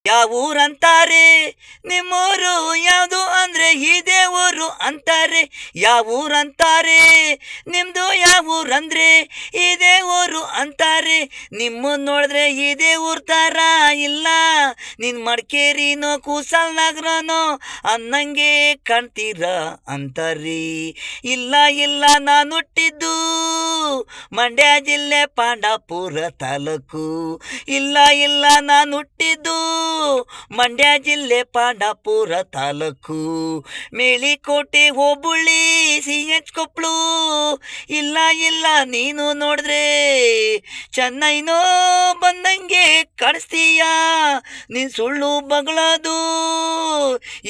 ಯಾವೂರಂತಾರೆ ನಿಮ್ಮೂರು ಯಾವುದು ಅಂದ್ರೆ ಇದೇ ಊರು ಅಂತಾರೆ. ಯಾವೂರಂತಾರೆ ನಿಮ್ದು ಯಾವೂರಂದ್ರೆ ಇದೇ ಊರು ಅಂತಾರೆ. ನಿಮ್ಮನ್ನ ನೋಡಿದ್ರೆ ಇದೇ ಊರ್ ತರ ಇಲ್ಲ, ನಿನ್ ಮಡಿಕೇರಿನೋ ಕೂಸಲ್ನಗರನೋ ಅನ್ನಂಗೆ ಕಾಣ್ತೀರ ಅಂತಾರಿ. ಇಲ್ಲ ಇಲ್ಲ, ನಾನು ಹುಟ್ಟಿದ್ದು ಮಂಡ್ಯ ಜಿಲ್ಲೆ ಪಾಂಡಾಪುರ ತಾಲೂಕು. ಇಲ್ಲ ಇಲ್ಲ, ನಾನು ಹುಟ್ಟಿದ್ದು ಮಂಡ್ಯ ಜಿಲ್ಲೆ ಪಾಂಡಾಪುರ ತಾಲೂಕು. ಮೇಲಿಕೋಟೆ ಹೋಬಳಿ CH ಕೊಪ್ಪಳು. ಇಲ್ಲ ಇಲ್ಲ, ನೀನು ನೋಡಿದ್ರೆ ಚೆನ್ನೈನೋ ಬಂದಂಗೆ ಕಾಣಿಸ್ತೀಯ, ನೀನ್ ಸುಳ್ಳು ಬಗಳದು.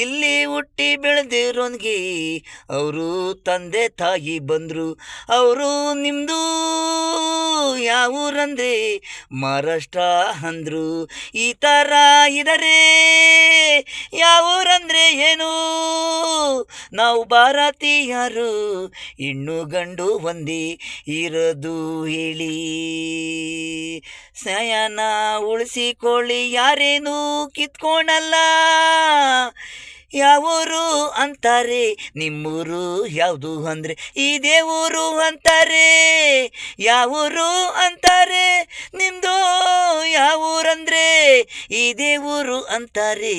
ಇಲ್ಲಿ ಹುಟ್ಟಿ ಬೆಳೆದಿರೋನ್ಗೆ ಅವರು ತಂದೆ ತಾಯಿ ಬಂದ್ರು. ಅವರು ನಿಮ್ದು ಯಾವೂರಂದ್ರೆ ಮಹಾರಾಷ್ಟ್ರ ಅಂದ್ರು. ಈ ಥರ ಇದರೆ ಯಾವೂರಂದ್ರೆ ಏನು? ನಾವು ಭಾರತೀಯರು ಹೆಣ್ಣು ಗಂಡು ಒಂದೇ ಇರೋದು ಹೇಳಿ. ಸಯನ ಉಳಿಸಿಕೊಳ್ಳಿ, ಯಾರೇನು ಕಿತ್ಕೊಳಲ್ಲ. ಯಾವೂರು ಅಂತಾರೆ ನಿಮ್ಮೂರು ಯಾವುದು ಅಂದ್ರೆ ಇದೇ ಊರು ಅಂತಾರೆ. ಯಾವೂರು ಅಂತಾರೆ ನಿಮ್ದು ಯಾವೂರಂದ್ರೆ ಇದೇ ಊರು ಅಂತಾರೆ.